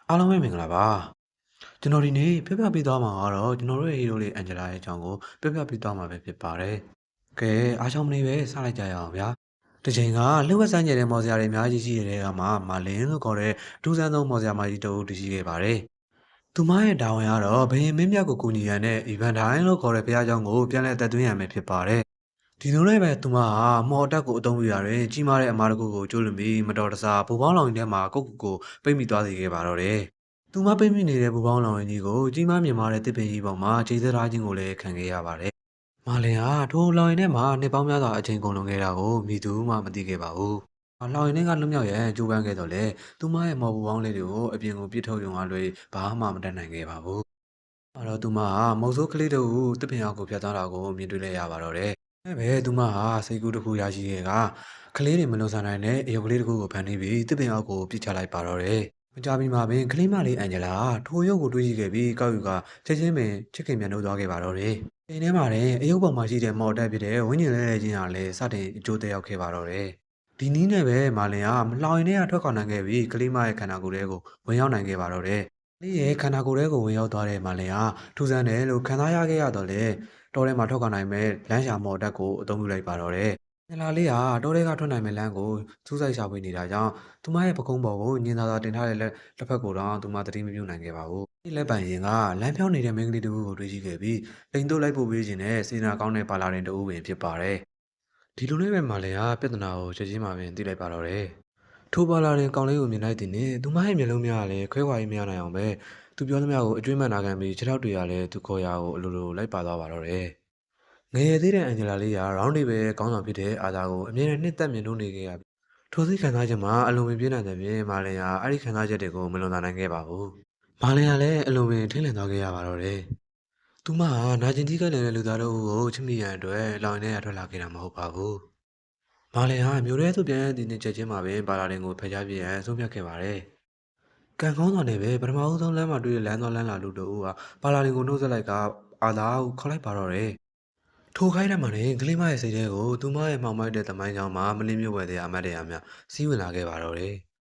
အားလုံးပဲမင်္ဂလာပါကျွန်တော်ဒီနေ့ပြပြပေးသွားမှာကတော့ကျွန်တော်တို့ရဲ့ဟီးရိုးလေးအန်ဂျလာရဲ့အကြောင်းကိုပြပြပေးသွားမှာပဲဖြစ်ပါတယ်ကဲအားချောင်းမနေပဲစလိုက်ကြရအောင်ဗျာတစ်ချိန်ကလှုပ်ဝက်ဆန်းကျင်တဲ့မော်စရာတွေအများကြီးရှိတဲ့ကမှမာလင်းလို့ခေါ်တဲ့ဒူးဆန်းဆုံးမော်စရာမကြီးတအုပ်တရှိခဲ့ပါတယ်သူမရဲ့တာဝန်ကတော့ဘယင်မင်းမြတ်ကိုကူညီရန်နဲ့အီဗန်တိုင်းလို့ခေါ်တဲ့ဘုရားကျောင်းကိုပြန်လည်တက်သွင်းရမယ်ဖြစ်ပါတယ်ဒီလိုနဲ့ပဲသူမဟာမော်တက်ကိုအသုံးပြုရတယ်ကြီးမားတဲ့အမားတစ်ခုကိုကျိုးလွန်ပြီးမတော်တဆဘူပေါင်းလောင်ရင်ထဲမှာကိုယ့်ကိုယ်ကိုပိတ်မိသွားစေခဲ့ပါတော့တယ်သူမပိတ်မိနေတဲ့ဘူပေါင်းလောင်ရင်ကြီးကိုကြီးမားမြင်မာတဲ့တစ်ပင်ကြီးပေါ်မှာခြေစထားခြင်းကိုလည်းခံခဲ့ရပါတယ်။မာလင်ဟာထိုလောင်ရင်ထဲမှာနှစ်ပေါင်းများစွာအချိန်ကုန်လွန်ခဲ့တာကိုမိသူမှမသိခဲ့ပါဘူး။လောင်ရင်ထဲကလွတ်မြောက်ရန်ကြိုးပမ်းခဲ့တော့လေသူမရဲ့မော်ဘူပေါင်းလေးတွေကိုအပြင်ကိုပြစ်ထုတ်ရုံအားလွှဲဘာမှမတတ်နိုင်ခဲ့ပါဘူး။အဲ့တော့သူမဟာမုတ်ဆိုးကလေးတို့ကိုတစ်ပင်အောက်ကိုဖြတ်သွားတာကိုမြင်တွေ့လိုက်ရပါတော့တယ်။အဲ့ပဲသူမဟာစိတ်ကူးတစ်ခုရရှိခဲ့ကကလေးတွေမလွန်ဆန်နိုင်တဲ့အယုတ်ကလေးတစ်ခုကိုဖန်တီးပြီးတစ်ပင်အောက်ကိုပြစ်ချလိုက်ပါတော့တယ်။မကြမီမှာပင်ကလေးမလေးအန်ဂျလာထိုရုပ်ကိုတွေးကြည့်ခဲ့ပြီးကောက်ယူကချက်ချင်းပင်ချစ်ခင်ပြန်လို့သွားခဲ့ပါတော့တယ်။အိမ်ထဲမှာတဲ့အယုတ်ပေါ်မှာရှိတဲ့မော်တက်ဖြစ်တဲ့ဝင်းကျင်လဲလဲချင်းဟာလည်းစတင်အကျိုးသက်ရောက်ခဲ့ပါတော့တယ်။ဒီနည်းနဲ့ပဲမာလင်ကမလှောင်ရင်ထဲကထွက်ခွာနိုင်ခဲ့ပြီးကလေးမရဲ့ခန္ဓာကိုယ်ထဲကိုဝင်ရောက်နိုင်ခဲ့ပါတော့တယ်။ကလေးရဲ့ခန္ဓာကိုယ်ထဲကိုဝင်ရောက်သွားတဲ့မာလင်ကထူဆန်းတယ်လို့ခံစားရခဲ့ရတော့လေတောထဲမှာထွက်ခွာနိုင်မဲ့လမ်းရှာမော်တက်ကိုအသုံးပြုလိုက်ပါတော့တယ်။ညလာလေးဟာတောထဲကထွက်နိုင်မဲ့လမ်းကိုစူးစိုက်ရှာဖွေနေတာကြောင့်သူမရဲ့ပကုံးပေါ်ကိုညင်သာသာတင်ထားတဲ့လက်ဖက်ကိုတော့သူမသတိမပြုနိုင်ခဲ့ပါဘူး။ဒီလက်ပိုင်ရင်ကလမ်းဖြောင်းနေတဲ့မိန်းကလေးတစ်ဦးကိုတွေ့ရှိခဲ့ပြီးအိမ်သို့လိုက်ပို့ပေးခြင်းနဲ့စေနာကောင်းတဲ့ပါလာတဲ့တဦးပင်ဖြစ်ပါတယ်။ဒီလိုနဲ့ပဲမာလင်ဟာပြဿနာကိုချက်ချင်းမှပင်သိလိုက်ပါတော့တယ်။ထိုပါလာတဲ့ကောင်လေးကိုမြင်လိုက်တဲ့နှင့်သူမရဲ့မျက်လုံးများကလည်းခွဲခွာရေးမရနိုင်အောင်ပဲသူပြောသမျှကိုအကျွေးမှန်နာခံပြီးခြေထောက်တွေကလည်းသူခေါ်ရာကိုအလိုလိုလိုက်ပါသွားပါတော့တယ်။ငယ်ရသေးတဲ့အန်ဂျလာလေးကရောင်းနေပဲကောင်းဆောင်ဖြစ်တဲ့အာသာကိုအမြဲတမ်းနှစ်သက်မြင်လို့နေခဲ့ရပြီးထိုစိတ်ခံစားချက်မှာအလွန်ပင်ပြင်းထန်တဲ့ပြင်မာလင်ဟာအဲ့ဒီခံစားချက်တွေကိုမလွန်သာနိုင်ခဲ့ပါဘူး။မာလင်ကလည်းအလွန်ပင်ထိတ်လန့်သွားခဲ့ရပါတော့တယ်။သူမဟာနာကျင်ကြီးကလည်းလူသားတို့ကိုချစ်မိရန်အတွက်လောင်နေတဲ့ထွက်လာခဲ့တာမဟုတ်ပါဘူး။မာလင်ဟာမြို့ထဲသို့ပြန်ရတဲ့ချက်ချင်းမှာပင်ပါလာတင်ကိုဖျက်ချပြရန်ဆုံးဖြတ်ခဲ့ပါတယ်။ကံကောင်းစွာနဲ့ပဲပထမဦးဆုံးလမ်းမှာတွေ့တဲ့လမ်းသွားလမ်းလာလူတို့ကပါလာတင်ကိုနှုတ်ဆက်လိုက်ကအာသာကိုခေါ်လိုက်ပါတော့တယ်။ထိုခိုင်းတဲ့မှာနဲ့ကလေးမရဲ့စိတ်ထဲကိုသူမရဲ့မှောင်မိုက်တဲ့သမိုင်းကြောင်းမှာမလင်းမြွယ်ဝဲတဲ့အမတ်တရားများစီးဝင်လာခဲ့ပါတော့တယ်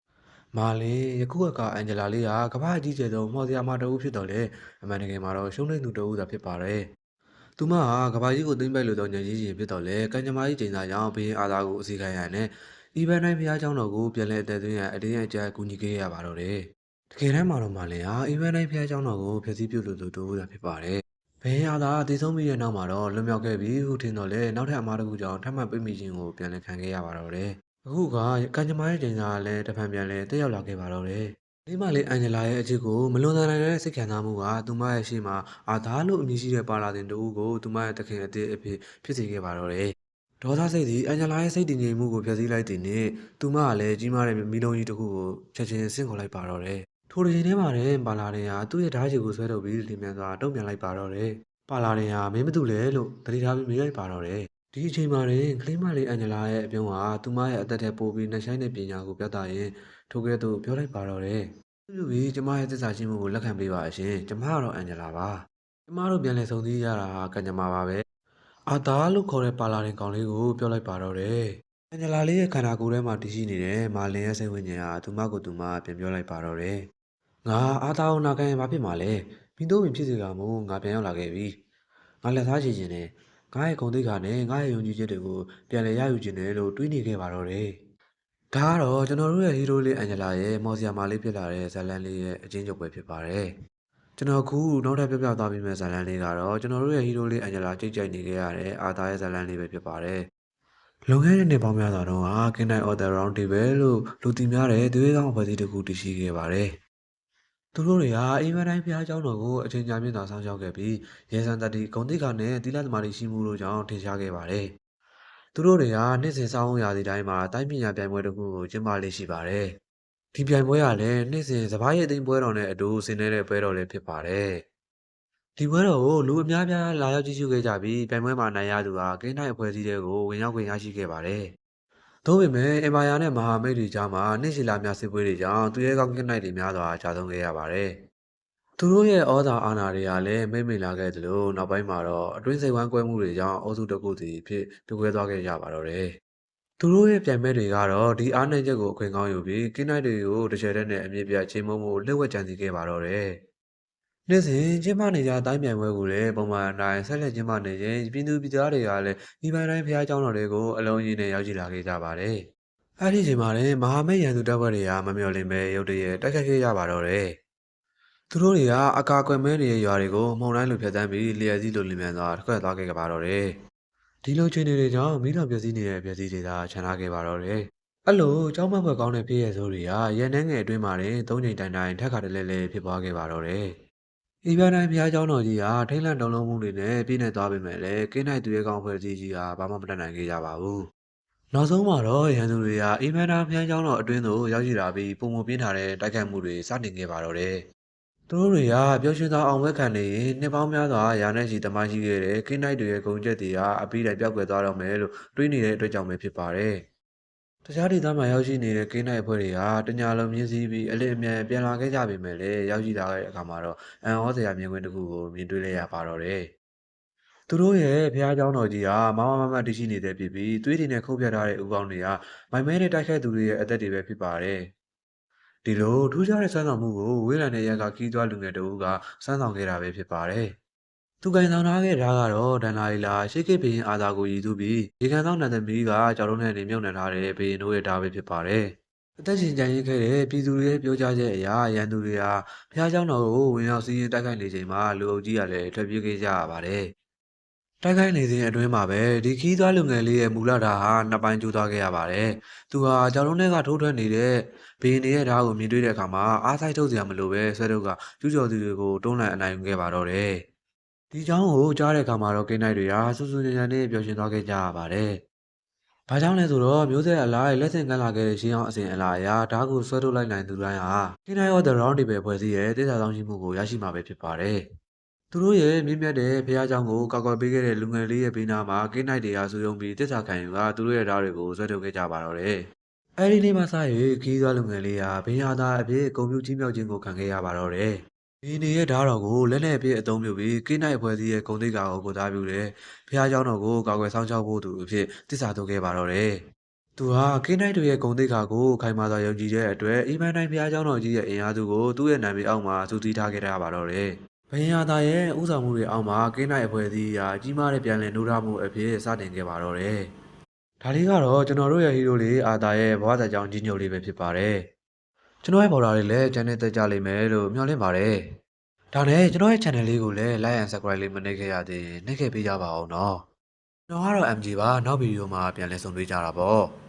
။မာလင်ယခုကအန်ဂျလာလေးကကမ္ဘာအကြီးကျယ်ဆုံးမော်စရာမတအုပ်ဖြစ်တော်လေအမှန်တကယ်မှာတော့ရှုံးနေသူတအုပ်သာဖြစ်ပါတယ်။သူမဟာကမ္ဘာကြီးကိုသိမ့်ပိုက်လို့တော့ညဉ့်ကြီးရင်ဖြစ်တော်လေကံကြမ္မာကြီးချိန်သားကြောင့်ဘင်းအာသာကိုအစီခံရတဲ့ဤဘန်တိုင်းဘုရားကျောင်းတော်ကိုပြန်လည်တည်သွင်းရန်အတင်းအကျပ်ကူညီခဲ့ရပါတော့တယ်။တကယ်တမ်းမှာတော့မာလင်ဟာဤဘန်တိုင်းဘုရားကျောင်းတော်ကိုဖျက်ဆီးပြုတ်လို့သူတအုပ်သာဖြစ်ပါတယ်။ဘယ်ဟာသာတည်ဆုံးပြီးတဲ့နောက်မှာတော့လွန်မြောက်ခဲ့ပြီးဟုထင်တော့လေနောက်ထပ်အမားတစ်ခုကြောင့်ထပ်မံပိတ်မိခြင်းကိုပြန်လည်ခံခဲ့ရပါတော့တယ်။အခုကကံကြမ္မာရဲ့ချိန်သားလည်းတဖန်ပြန်လဲတက်ရောက်လာခဲ့ပါတော့တယ်။လေးမလေးအန်ဂျလာရဲ့အချစ်ကိုမလွန်ဆန်နိုင်တဲ့စိတ်ခံစားမှုကသူမရဲ့ရှေ့မှာအာသာလို့အမည်ရှိတဲ့ပါလာတင်တူကိုသူမရဲ့တခင်အသေးအဖြစ်ဖြစ်စေခဲ့ပါတော့တယ်။ဒေါသစိတ်သည်အန်ဂျလာရဲ့စိတ်တည်ငြိမ်မှုကိုဖျက်ဆီးလိုက်တဲ့နေ့သူမကလည်းကြီးမားတဲ့မီးလုံးကြီးတစ်ခုကိုချက်ချင်းဆင့်ခေါ်လိုက်ပါတော့တယ်။ထိုတစ်ချိန်ထဲမှာလည်းပါလာတင်ဟာသူ့ရဲ့ဓာတ်ချီကိုဆွဲထုတ်ပြီးလင်းမြန်စွာတုံ့ပြန်လိုက်ပါတော့တယ်။ပါလာတင်ဟာမင်းမတူလဲလို့တတိထားပြီးမေးလိုက်ပါတော့တယ်။ဒီအချိန်မှာတင်ကလေးမလေးအန်ဂျလာရဲ့အပြုံးဟာသူမရဲ့အသက်ထဲပို့ပြီးနှဆိုင်တဲ့ပညာကိုပြသရင်ထိုကဲ့သို့ပြောလိုက်ပါတော့တယ်။လူကြီးကျမရဲ့သစ္စာရှိမှုကိုလက်ခံပေးပါအရှင်ကျမကတော့အန်ဂျလာပါကျမတို့ပြန်လည်ဆုံစည်းရတာဟာကံကြမ္မာပါပဲအာသာလို့ခေါ်တဲ့ပါလာတင်ကောင်လေးကိုပြောလိုက်ပါတော့တယ်အန်ဂျလာလေးရဲ့ခန္ဓာကိုယ်ထဲမှာတည်ရှိနေတဲ့မာလင်ရဲ့စိတ်ဝိညာဉ်ဟာသူမကိုယ်သူမပြန်ပြောလိုက်ပါတော့တယ်ငါအာသာကိုနာခံရင်ဘာဖြစ်မှာလဲပြီးတော့ဖြစ်စေကမို့ငါပြန်ရောက်လာခဲ့ပြီငါလက်သားချခြင်းနဲ့ငါရဲ့ဂုဏ်သိက္ခာနဲ့ငါရဲ့ယုံကြည်ချက်တွေကိုပြန်လည်ရယူခြင်းနဲ့လို့တွေးနေခဲ့ပါတော့တယ်ဒါကတော့ကျွန်တော်တို့ရဲ့ဟီးရိုးလေးအန်ဂျလာရဲ့မော်ဆီယာမာလေးဖြစ်လာတဲ့ဇာတ်လမ်းလေးရဲ့အချင်းချုပ်ပဲဖြစ်ပါတယ်။ကျွန်တော်အခုနောက်ထပ်ပြပြသွားပြီးမဲ့ဇာတ်လမ်းလေးကတော့ကျွန်တော်တို့ရဲ့ဟီးရိုးလေးအန်ဂျလာကြိတ်ကြိုက်နေခဲ့ရတဲ့အာသာရဲ့ဇာတ်လမ်းလေးပဲဖြစ်ပါတယ်။လွန်ခဲ့တဲ့နှစ်ပေါင်းများစွာတုန်းက Knight of the Round Table လို့လူသိများတဲ့သွေးကောင်းအဖွဲ့အစည်းတစ်ခုတည်ရှိခဲ့ပါတယ်။သူတို့တွေကအိမ်မတိုင်းဖျားเจ้าတော်ကိုအချိန်ကြာမြင့်စွာစောင့်ရှောက်ခဲ့ပြီးရဲစံတတိဂုံတိကာနဲ့သီလသမာဓိရှိမှုတို့ကြောင့်ထင်ရှားခဲ့ပါတယ်။သူတို့တွေကနှစ်စဉ်စောင်းရာသီတိုင်းမှာတိုင်းပညာပြိုင်ပွဲတစ်ခုကိုကျင်းပလေးရှိပါတယ်။ဒီပြိုင်ပွဲကလည်းနှစ်စဉ်စပားရိတ်သိမ်းပွဲတော်နဲ့အတူဆင်နွှဲတဲ့ပွဲတော်လေးဖြစ်ပါတယ်။ဒီပွဲတော်ကိုလူအများပြားလာရောက်ကြည့်ရှုခဲ့ကြပြီးပြိုင်ပွဲမှာနိုင်ရသူဟာကင်းတိုင်းအဖွဲ့အစည်းတွေကိုဝင်ရောက်ခွင့်ရရှိခဲ့ပါတယ်။သို့ပေမဲ့အင်ပါယာနဲ့မဟာမိတ်တွေကြားမှာနှစ်ရှည်လာများစစ်ပွဲတွေကြောင့်သူရဲကောင်းကင်းတိုင်းတွေများစွာကြာဆုံးခဲ့ရပါတယ်။သူတို့ရဲ့ဩဇာအာဏာတွေကလည်းမိမ့်မိန်လာခဲ့သလိုနောက်ပိုင်းမှာတော့အတွင်းစိတ်ဝမ်းကွဲမှုတွေကြောင့်အုပ်စုတစ်ခုစီဖြစ်ပြိုကွဲသွားခဲ့ကြပါတော့တယ် သူတို့ရဲ့ပြိုင်ဘက်တွေကတော့ဒီအားနည်းချက်ကိုအခွင့်ကောင်းယူပြီးကင်းနိုင်တွေကိုတစ်ချက်တည်းနဲ့အမြင့်ပြတ်ချိန်မုံမှုလှည့်ဝက်ကြံစည်ခဲ့ပါတော့တယ်။နေ့စဉ်ကျင်းပနေကြတိုင်းပြိုင်ပွဲကိုလည်းပုံမှန်အတိုင်းဆက်လက်ကျင်းပနေခြင်းပြည်သူပြည်သားတွေကလည်းဒီပိုင်းတိုင်းဖျားเจ้าတော်တွေကိုအလုံးကြီးနဲ့ရောက်ရှိလာခဲ့ကြပါတယ်။အဲဒီချိန်မှာလည်းမဟာမိတ်ရန်သူတပ်ဖွဲ့တွေကမမျှော်လင့်ပဲရုတ်တရက်တိုက်ခိုက်ခဲ့ကြပါတော့တယ်။သူတို့တွေကအကာအကွယ်မဲတွေရဲ့ရွာတွေကိုမှုန်တိုင်းလိုဖျက်ဆီးပြီးလျှက်စီးလိုလင်မြန်စွာထွက်ခွာသွားခဲ့ကြပါတော့တယ်။ဒီလိုခြေအနေတွေကြောင့်မိတော်ပျက်စီးနေတဲ့ပျက်စီးတွေသာခြံထားခဲ့ပါတော့တယ်။အဲ့လိုကြောင်းမက်ဖွယ်ကောင်းတဲ့ဖြစ်ရဆိုးတွေကရန်နှန်းငယ်အတွင်းမှာတင်၃ချိန်တိုင်တိုင်ထက်ခါတလဲလဲဖြစ်ပွားခဲ့ပါတော့တယ်။ဤပြတိုင်းဘုရားကျောင်းတော်ကြီးဟာထိတ်လန့်တုန်လှုပ်မှုတွေနဲ့ပြည့်နေသွားပေမဲ့လည်းကင်းနိုင်သူရဲ့ကောင်းဖွဲ့စည်းကြီးဟာဘာမှမတတ်နိုင်ခဲ့ကြပါဘူး။နောက်ဆုံးမှာတော့ရန်သူတွေကဤပြတိုင်းဘုရားကျောင်းတော်အတွင်းသို့ရောက်ရှိလာပြီးပုံမပြင်းထန်တဲ့တိုက်ခိုက်မှုတွေစတင်ခဲ့ပါတော့တယ်။သူတို့တွေကပျော်ရွှင်သောအောင်ပွဲခံနေရင်နှစ်ပေါင်းများစွာရာနဲ့ချီတမိုင်းရှိခဲ့တဲ့ကင်းနိုင်တွေရဲ့ဂုဏ်ချက်တွေဟာအပြီးတိုင်ပြောက်ကွယ်သွားတော့မယ်လို့တွေးနေတဲ့အတွက်ကြောင့်ပဲဖြစ်ပါတယ်။တခြားဒေသမှာရောက်ရှိနေတဲ့ကင်းနိုင်အဖွဲ့တွေဟာတညာလုံးမြင်းစည်းပြီးအလင်းအမြန်ပြန်လာခဲ့ကြပေမဲ့လည်းရောက်ရှိလာတဲ့အခါမှာတော့အံ့ဩစရာမြင်ကွင်းတစ်ခုကိုမြင်တွေ့လိုက်ရပါတော့တယ်။သူတို့ရဲ့ဘုရားကျောင်းတော်ကြီးဟာမမတည်ရှိနေတဲ့ဖြစ်ပြီးသွေးတွေနဲ့ခုတ်ပြထားတဲ့ဥပေါင်းတွေကမိုင်မဲနဲ့တိုက်ခိုက်သူတွေရဲ့အသက်တွေပဲဖြစ်ပါတယ်။ဒီလိုထူးခြားတဲ့စမ်းဆောင်မှုကိုဝေးလံတဲ့ရက်ကခီးသွွားလူငယ်တဦးကစမ်းဆောင်ခဲ့တာပဲဖြစ်ပါတယ်။သူကင်ဆောင်ထားခဲ့တာကတော့ဒန်လာရီလာရှေးခေတ်ဘုရင်အာသာကိုရည်သူပြီးရေကန်သောနန္ဒမီးကကြောက်လုံးနဲ့နေမြုပ်နှံထားတဲ့ဘုရင်တို့ရဲ့ဓာတ်ပဲဖြစ်ပါတယ်။အသက်ရှင်ကျန်ရစ်ခဲ့တဲ့ပြည်သူတွေရဲ့ပြောကြားချက်အရရန်သူတွေဟာဘုရားကျောင်းတော်ကိုဝင်ရောက်စီးရင်တိုက်ခိုက်နေချိန်မှာလူအုပ်ကြီးကလည်းထွက်ပြေးခဲ့ကြရပါတယ်။တိုက်ခိုက်နေစဉ်အတွင်းမှာပဲဒီခီးသွွားလူငယ်လေးရဲ့မူလဓာတ်ဟာနှစ်ပိုင်းကျိုးသွားခဲ့ရပါတယ်။သူဟာကြောက်လုံးတွေကထိုးထွက်နေတဲ့ဘုရင်တွေရဲ့ဓာတ်ကိုမြင်တွေ့တဲ့အခါမှာအားစိုက်ထုတ်စရာမလိုပဲဆွဲထုတ်ကကျူးကျော်သူတွေကိုတွန်းလှန်အနိုင်ယူခဲ့ပါတော့တယ်။ဒီကြောင်းကိုကြားတဲ့အခါမှာတော့ကင်းနိုင်တွေဟာစူးစူးညံ့ညံ့နဲ့ပျော်ရွှင်သွားခဲ့ကြရပါတယ်။ဘာကြောင့်လဲဆိုတော့မျိုးဆက်အလိုက်လက်ဆင့်ကမ်းလာခဲ့တဲ့ရှင်းအောင်အစဉ်အလာအရဓာတ်ကိုဆွဲထုတ်လိုက်နိုင်သူတိုင်းဟာကင်းနိုင်ရော The Round Table ဖွဲ့စည်းရဲ့တစ္ဆာဆောင်ရှိမှုကိုရရှိမှာပဲဖြစ်ပါတယ်။သူတို့ရဲ့မြင့်မြတ်တဲ့ဘုရားကျောင်းကိုကောက်ကွယ်ပေးခဲ့တဲ့လူငယ်လေးရဲ့ဘေးနားမှာကင်းနိုင်တွေဟာစုယုံပြီးတစ္ဆာခံယူကသူတို့ရဲ့ဓာတ်တွေကိုဆွဲထုတ်ခဲ့ကြပါတော့တယ်။အဲဒီနေ့မှစ၍ခီးသွွားလူငယ်လေးဟာဘင်ယာသာအဖြစ်ဂုံပြူကြီးမြောက်ခြင်းကိုခံခဲ့ရပါတော့တယ်။ဒီနေရဲ့ဓာတ်တော်ကိုလက်နဲ့အဖြစ်အသုံးပြုပြီးကင်းနိုင်ဖွဲ့စည်းရဲ့ဂုံတိတ်ကာကိုကိုစားပြုတဲ့ဘုရားကျောင်းတော်ကိုကောက်ွယ်ဆောင်ရှောက်ဖို့သူအဖြစ်တစ္ဆာထုတ်ခဲ့ပါတော့တယ်။သူဟာကင်းနိုင်တွေရဲ့ဂုံတိတ်ကာကိုခိုင်မာစွာယုံကြည်တဲ့အတွက်အီမန်တိုင်းဘုရားကျောင်းတော်ကြီးရဲ့အင်အားစုကိုသူ့ရဲ့နာမည်အောက်မှာစုစည်းထားခဲ့ရပါတော့တယ်။ဘင်ယာသာရဲ့ဥဆောင်မှုတွေအောက်မှာကင်းနိုင်အဖွဲ့အစည်းရာကြီးမားတဲ့ပြန်လည်နှိုးထားမှုအဖြစ်စတင်ခဲ့ပါတော့တယ်။ဒါလေးကတော့ကျွန်တော်တို့ရဲ့ဟီးရိုးလေးအာသာရဲ့ဘဝစာကြောင်းကြီးညိုလေးပဲဖြစ်ပါတယ်။ကျွန်တော်ရဲ့ဘော်ဒါတွေလည်းကျန်နေသက်ကြလိမ့်မယ်လို့မျှော်လင့်ပါတယ်။ဒါနဲ့ကျွန်တော်ရဲ့ channel လေးကိုလည်း like and subscribe လေးမနှိပ်ခဲ့ရသေးရင်နှိပ်ခဲ့ပေးကြပါဦးနော်။ကျွန်တော်ကတော့ MG ပါနောက်ဗီဒီယိုမှာပြန်လည်ဆုံတွေ့ကြတာပေါ့။